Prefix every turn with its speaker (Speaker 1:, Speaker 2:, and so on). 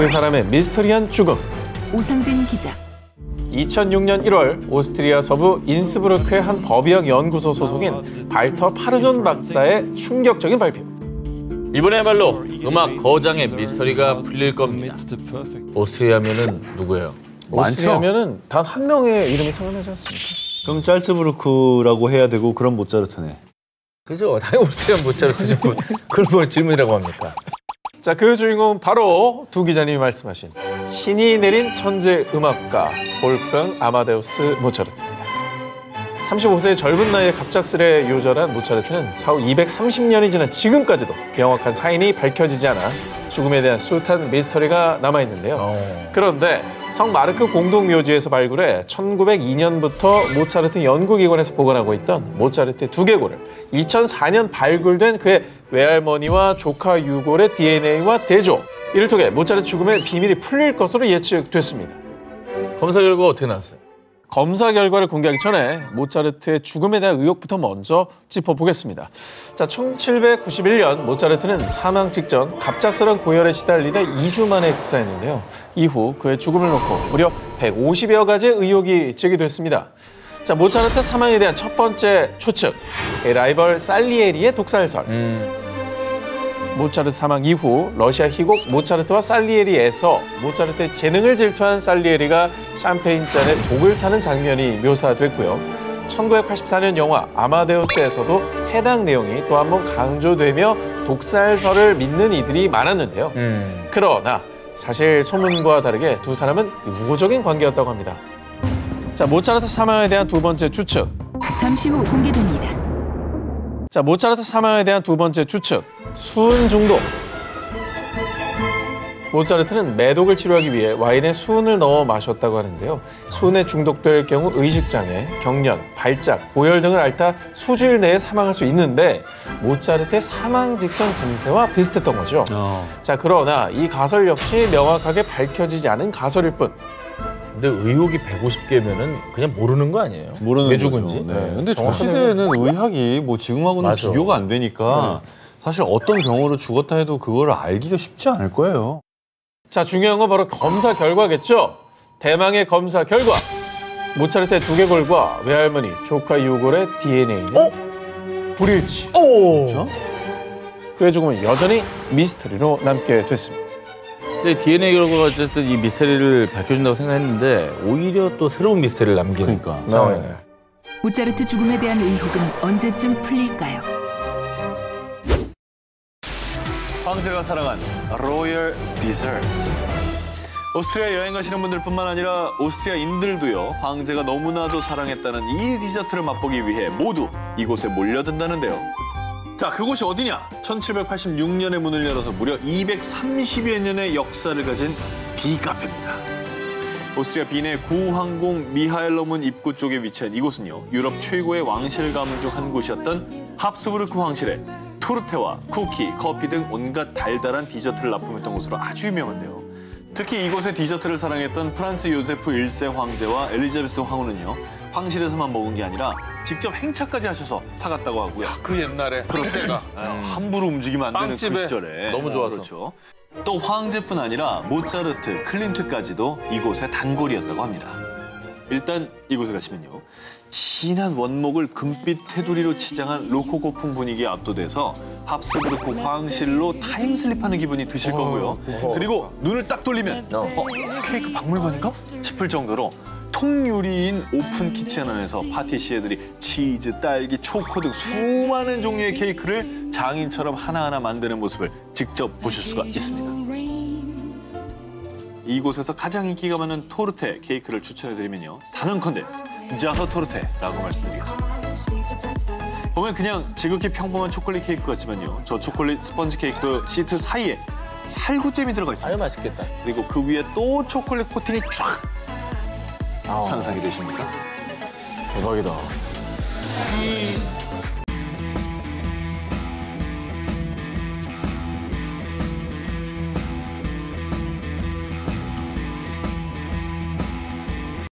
Speaker 1: 그 사람의 미스터리한 죽음.
Speaker 2: 오상진 기자.
Speaker 1: 2006년 1월 오스트리아 서부 인스부르크의 한 법의학 연구소 소속인 발터 파르존 박사의 충격적인 발표.
Speaker 3: 이번에야말로 음악 거장의 미스터리가 풀릴 겁니다. 오스트리아면은 누구예요?
Speaker 1: 오스트리아면은 단 한 명의 이름이 생각나지 않습니까?
Speaker 4: 그럼 짤츠부르크라고 해야 되고 그럼 모차르트네.
Speaker 3: 그죠? 당연히 오스트리아 모차르트죠. 그걸 뭘 질문이라고 합니까?
Speaker 1: 자, 그 주인공은 바로 두 기자님이 말씀하신 신이 내린 천재 음악가 볼프강 아마데우스 모차르트입니다. 35세의 젊은 나이에 갑작스레 요절한 모차르트는 사후 230년이 지난 지금까지도 명확한 사인이 밝혀지지 않아 죽음에 대한 숱한 미스터리가 남아있는데요. 그런데 성 마르크 공동묘지에서 발굴해 1902년부터 모차르트 연구기관에서 보관하고 있던 모차르트의 두개골을 2004년 발굴된 그의 외할머니와 조카 유골의 DNA와 대조, 이를 통해 모차르트 죽음의 비밀이 풀릴 것으로 예측됐습니다.
Speaker 3: 검사 결과 어떻게 나왔어요?
Speaker 1: 검사 결과를 공개하기 전에 모차르트의 죽음에 대한 의혹부터 먼저 짚어보겠습니다. 자, 1791년 모차르트는 사망 직전 갑작스런 고열에 시달리다 2주 만에 급사했는데요. 이후 그의 죽음을 놓고 무려 150여 가지의 의혹이 제기됐습니다. 자, 모차르트 사망에 대한 첫 번째 추측, 라이벌 살리에리의 독살설. 모차르트 사망 이후 러시아 희곡 모차르트와 살리에리에서 모차르트의 재능을 질투한 살리에리가 샴페인잔에 독을 타는 장면이 묘사됐고요. 1984년 영화 아마데우스에서도 해당 내용이 또 한 번 강조되며 독살설을 믿는 이들이 많았는데요. 그러나 사실 소문과 다르게 두 사람은 우호적인 관계였다고 합니다. 자, 모차르트 사망에 대한 두 번째 추측.
Speaker 2: 잠시 후 공개됩니다.
Speaker 1: 자, 모차르트 사망에 대한 두 번째 추측. 수은 중독. 모차르트는 매독을 치료하기 위해 와인에 수은을 넣어 마셨다고 하는데요. 수은에 중독될 경우 의식장애, 경련, 발작, 고열 등을 앓다 수주일 내에 사망할 수 있는데 모차르트의 사망 직전 증세와 비슷했던 거죠. 자, 그러나 이 가설 역시 명확하게 밝혀지지 않은 가설일 뿐.
Speaker 3: 근데 의혹이 150개면은 그냥 모르는 거 아니에요?
Speaker 4: 모르는
Speaker 3: 왜 죽은지?
Speaker 4: 네. 근데 저 시대에는 의학이 뭐 지금하고는
Speaker 3: 맞아.
Speaker 4: 비교가 안 되니까 사실 어떤 경우로 죽었다 해도 그거를 알기가 쉽지 않을 거예요.
Speaker 1: 자, 중요한 건 바로 검사 결과겠죠. 대망의 검사 결과. 모차르트의 두개골과 외할머니, 조카 유골의 DNA는 불일치.
Speaker 4: 진짜?
Speaker 1: 그의 죽음은 여전히 미스터리로 남게 됐습니다.
Speaker 3: 근데 DNA 결과가 어쨌든 이 미스터리를 밝혀준다고 생각했는데 오히려 또 새로운 미스터리를 남기는
Speaker 4: 그러니까.
Speaker 3: 상황이네요.
Speaker 2: 모차르트 죽음에 대한 의혹은 언제쯤 풀릴까요?
Speaker 4: 황제가 사랑한 로열 디저트. 오스트리아 여행 가시는 분들뿐만 아니라 오스트리아인들도요, 황제가 너무나도 사랑했다는 이 디저트를 맛보기 위해 모두 이곳에 몰려든다는데요. 자, 그곳이 어디냐? 1786년에 문을 열어서 무려 230여 년의 역사를 가진 비카페입니다. 오스트리아 빈의 구항공 미하엘로문 입구 쪽에 위치한 이곳은요, 유럽 최고의 왕실 가문 중 한 곳이었던 합스부르크 황실에 토르테와 쿠키, 커피 등 온갖 달달한 디저트를 납품했던 곳으로 아주 유명한데요. 특히 이곳의 디저트를 사랑했던 프란츠 요세프 1세 황제와 엘리자베스 황후는요, 황실에서만 먹은 게 아니라 직접 행차까지 하셔서 사갔다고 하고요.
Speaker 3: 그 옛날에
Speaker 4: 그렇습니다. 함부로 움직이면 안 되는 그
Speaker 3: 빵집에
Speaker 4: 시절에.
Speaker 3: 너무 좋아서.
Speaker 4: 그렇죠. 또 황제뿐 아니라 모차르트, 클림트까지도 이곳의 단골이었다고 합니다. 일단 이곳에 가시면요, 진한 원목을 금빛 테두리로 치장한 로코코풍 분위기에 압도돼서 합스부르크 황실로 타임슬립하는 기분이 드실 거고요. 그리고 눈을 딱 돌리면 케이크 박물관인가? 싶을 정도로 통유리인 오픈 키친 안에서 파티시에들이 치즈, 딸기, 초코 등 수많은 종류의 케이크를 장인처럼 하나하나 만드는 모습을 직접 보실 수가 있습니다. 이곳에서 가장 인기가 많은 토르테 케이크를 추천해드리면요, 단언컨대 자허 토르테라고 말씀드리겠습니다. 보면 그냥 지극히 평범한 초콜릿 케이크 같지만요, 저 초콜릿 스펀지 케이크 시트 사이에 살구잼이 들어가 있습니다.
Speaker 3: 아유 맛있겠다.
Speaker 4: 그리고 그 위에 또 초콜릿 코팅이 쫙. 상상이 되십니까?
Speaker 1: 대박이다.